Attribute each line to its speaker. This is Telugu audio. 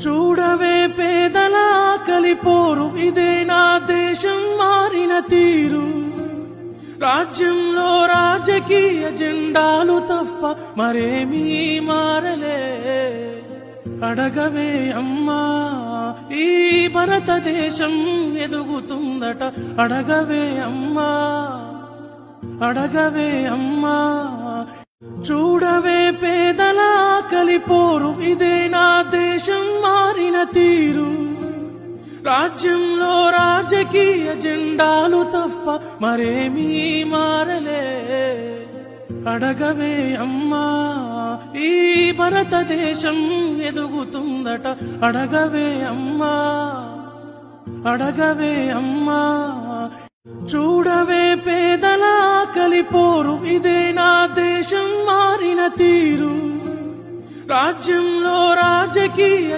Speaker 1: చూడవే పేదల కలిపోరు, ఇదే నా దేశం మారిన తీరు. రాజ్యంలో రాజకీయ జెండాలు తప్ప మరేమీ మారలే. అడగవే అమ్మా, ఈ భారతదేశం ఎదుగుతుందట. అడగవే అమ్మా, అడగవే అమ్మా. చూడవే పేదల కలిపోరు, ఇదే నా దేశం మారిన తీరు. రాజ్యంలో రాజకీయ జెండాలు తప్ప మరేమీ మారలే. అడగవే అమ్మా, ఈ భారతదేశం ఎదుగుతుందట. అడగవే అమ్మా, అడగవే అమ్మా. చూడవే పేదల కలిపోరు, ఇదే నా దేశం మారిన తీరు. రాజ్యంలో రాజకీయ